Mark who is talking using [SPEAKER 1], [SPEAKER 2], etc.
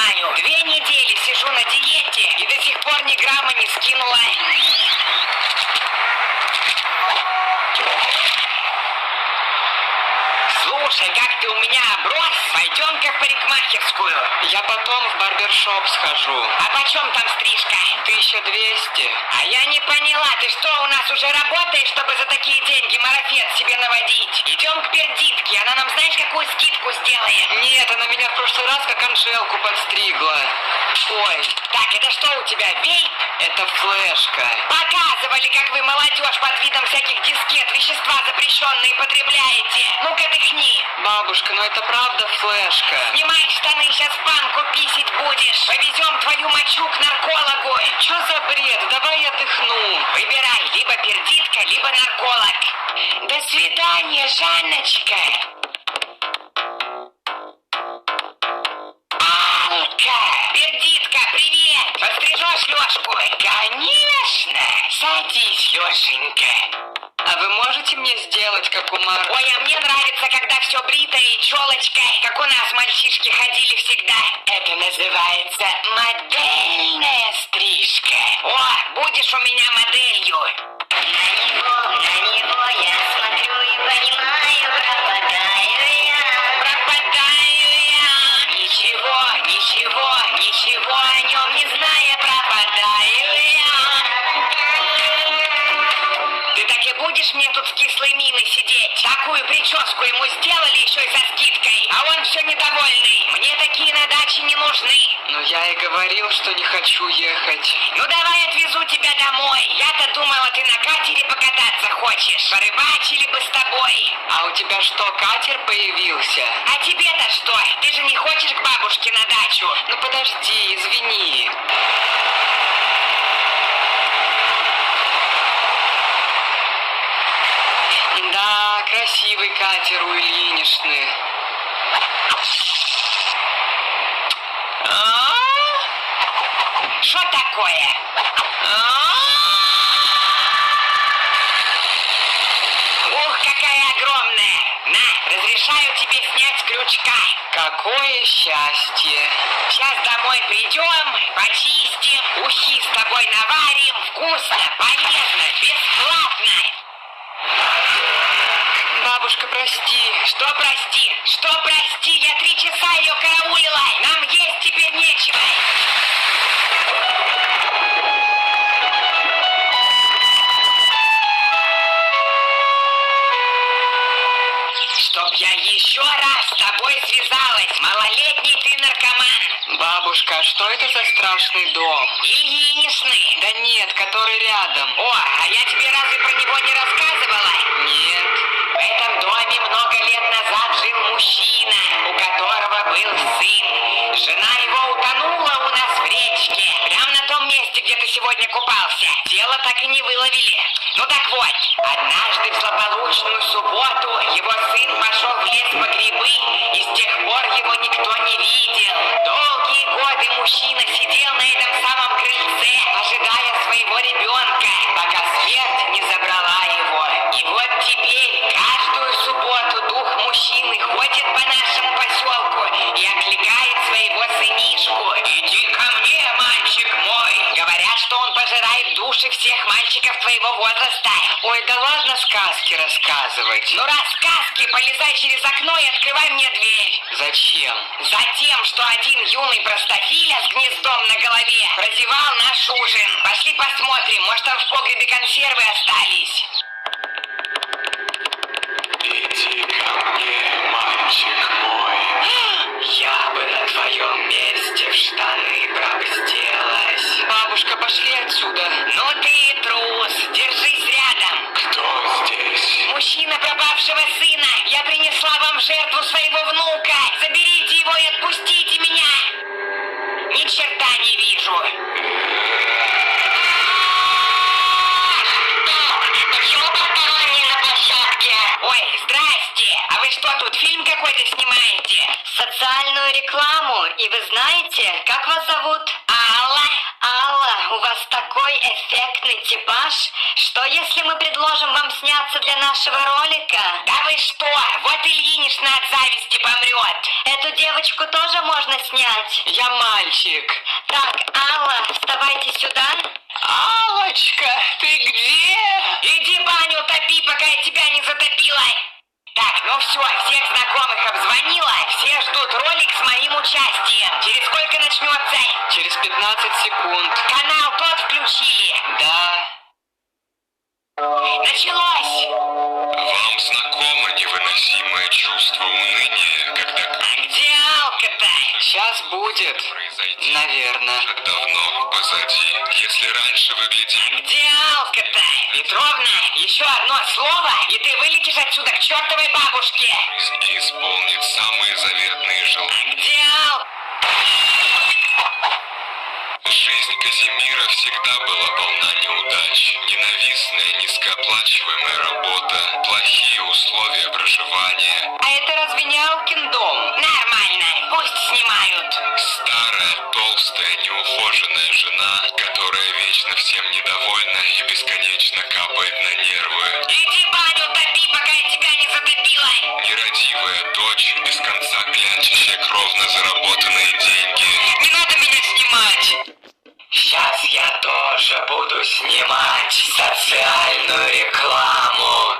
[SPEAKER 1] понимаю. 2 недели сижу на диете и до сих пор ни грамма не скинула. Слушай, как ты у меня оброс? Пойдем-ка в парикмахерскую.
[SPEAKER 2] Я потом в барбершоп схожу.
[SPEAKER 1] А почем там стрижка?
[SPEAKER 2] 1200.
[SPEAKER 1] А я не поняла, ты что, у нас уже работаешь, чтобы за такие деньги марафет себе наводить? Идем к пердитке, она нам знаешь какую скидку сделает?
[SPEAKER 2] Нет, она меня в прошлый раз как Анжелку подстригла. Ой,
[SPEAKER 1] Так, это что у тебя, вейп?
[SPEAKER 2] это флешка.
[SPEAKER 1] Показывали, как вы, молодежь, под видом всяких дискет вещества запрещенные потребляете. Ну-ка дыхни.
[SPEAKER 2] Бабушка, ну это правда флешка.
[SPEAKER 1] Снимай штаны, сейчас в банку писить будешь. Повезем твою мочу к наркологу.
[SPEAKER 2] Чё за бред? Давай я дыхну.
[SPEAKER 1] Выбирай, либо пердитка, либо нарколог. До свидания, Жанночка. Алка! Пердитка, привет! Пострижешь Лёшку? Конечно! Садись, Лёшенька.
[SPEAKER 2] А вы можете мне сделать, как у Марка?
[SPEAKER 1] Ой, а мне нравится, когда все брито и челочкой, как у нас мальчишки ходили всегда. Это называется модельная стрижка. О, будешь у меня моделью. На него я смотрю и понимаю, пропадаю я. Пропадаю я. Ничего о нем не зная, пропадаю я. Ты так и будешь мне тут с кислой миной сидеть? Такую прическу ему сделали еще и со скидкой, а он все недовольный. Мне такие на даче не нужны.
[SPEAKER 2] Ну я и говорил, что не хочу ехать.
[SPEAKER 1] Ну давай отвезу тебя домой. Я-то думала, ты на катере покататься хочешь. Порыбачили бы с тобой.
[SPEAKER 2] А у тебя что, катер появился?
[SPEAKER 1] А тебе-то что? Ты же не хочешь к бабушке на дачу?
[SPEAKER 2] Ну подожди, извини. Да, красивый катер у Ильиничны.
[SPEAKER 1] Что такое? Ух, какая огромная! На, разрешаю тебе снять с крючка.
[SPEAKER 2] Какое счастье!
[SPEAKER 1] Сейчас домой придем, почистим, ухи с тобой наварим. Вкусно, полезно, бесплатно.
[SPEAKER 2] Бабушка, прости.
[SPEAKER 1] Что прости? Что прости? Я 3 часа ее караулила. Нам есть теперь нечего. Чтоб я еще раз с тобой связалась. Малолетний ты наркоман.
[SPEAKER 2] Бабушка, а что это за страшный дом?
[SPEAKER 1] Ильиничны.
[SPEAKER 2] Да нет, который рядом.
[SPEAKER 1] О, а я тебе разве про него не рассказывала?
[SPEAKER 2] Нет.
[SPEAKER 1] В этом доме много лет назад жил мужчина, у которого был сын. Жена его утонула у нас в речке, прямо на том месте, где ты сегодня купался. Дело так и не выловили. Ну так вот, однажды в злополучную субботу его сын пошел в лес по грибы, и с тех пор его никто не видел. Долгие годы мужчина сидел на этом самом крыльце, ожидая своего ребенка, пока смерть не забрала его. И вот теперь каждую субботу дух мужчины ходит по нашему поселку и окликает своего сынишку. «Иди ко мне, мальчик мой!» Говорят, что он пожирает души всех мальчиков твоего возраста.
[SPEAKER 2] Ой, да ладно сказки рассказывать.
[SPEAKER 1] Ну раз сказки, полезай через окно и открывай мне дверь.
[SPEAKER 2] Зачем?
[SPEAKER 1] Затем, что один юный простофиля с гнездом на голове прозевал наш ужин. Пошли посмотрим, может там в погребе консервы остались.
[SPEAKER 3] Иди ко мне, мальчик мой.
[SPEAKER 1] Я бы на твоем месте в штаны пробзделась.
[SPEAKER 2] Бабушка, пошли отсюда.
[SPEAKER 1] Ну ты и трус, держись рядом.
[SPEAKER 3] Кто здесь?
[SPEAKER 1] Мужчина пропавшего сына, я принесла вам в жертву своего внука. Заберите его и отпустите меня. Ни черта не вижу. Почему посторонние на площадке? Ой, здрасте. А вы что, тут фильм какой-то снимаете?
[SPEAKER 4] Социальную рекламу. И вы знаете, как вас зовут?
[SPEAKER 1] Алла?
[SPEAKER 4] Алла, у вас такой эффектный типаж, что если мы предложим вам сняться для нашего ролика?
[SPEAKER 1] Да вы что? Вот Ильинична от зависти помрет.
[SPEAKER 4] Эту девочку тоже можно снять.
[SPEAKER 2] Я мальчик.
[SPEAKER 4] Так, Алла, вставайте сюда.
[SPEAKER 2] Аллочка, ты где?
[SPEAKER 1] Иди баню топи, пока я тебя не затопила. Так, ну все, всех знакомых обзвонила. Все ждут ролик с моим участием. Через сколько начнется?
[SPEAKER 2] Через 15 секунд.
[SPEAKER 1] Канал тот включили.
[SPEAKER 2] Да.
[SPEAKER 1] Началось.
[SPEAKER 3] Вам знакомо невыносимое чувство уныния, когда
[SPEAKER 1] Где Алка-то?
[SPEAKER 2] Сейчас будет.
[SPEAKER 3] произойти
[SPEAKER 2] Наверное.
[SPEAKER 3] давно позади. Если раньше вы глядели
[SPEAKER 1] Где Алка-то? Петровна, еще одно слово, и ты вылетишь отсюда к чертовой бабушке.
[SPEAKER 3] и исполнит самые заветные желания.
[SPEAKER 1] Где Алка?
[SPEAKER 3] Жизнь Казимира всегда была полна неудач. Ненавистная, низкооплачиваемая работа, плохие условия проживания,
[SPEAKER 1] А это разве не Алкин дом? Нормально, пусть снимают.
[SPEAKER 3] старая, толстая, неухоженная жена, которая вечно всем недовольна и бесконечно капает на нервы,
[SPEAKER 1] Иди баню топи, пока я тебя не затопила.
[SPEAKER 3] нерадивая дочь, без конца клянчащая кровно заработанные деньги.
[SPEAKER 1] Не надо меня снимать.
[SPEAKER 2] Сейчас я тоже буду снимать социальную рекламу.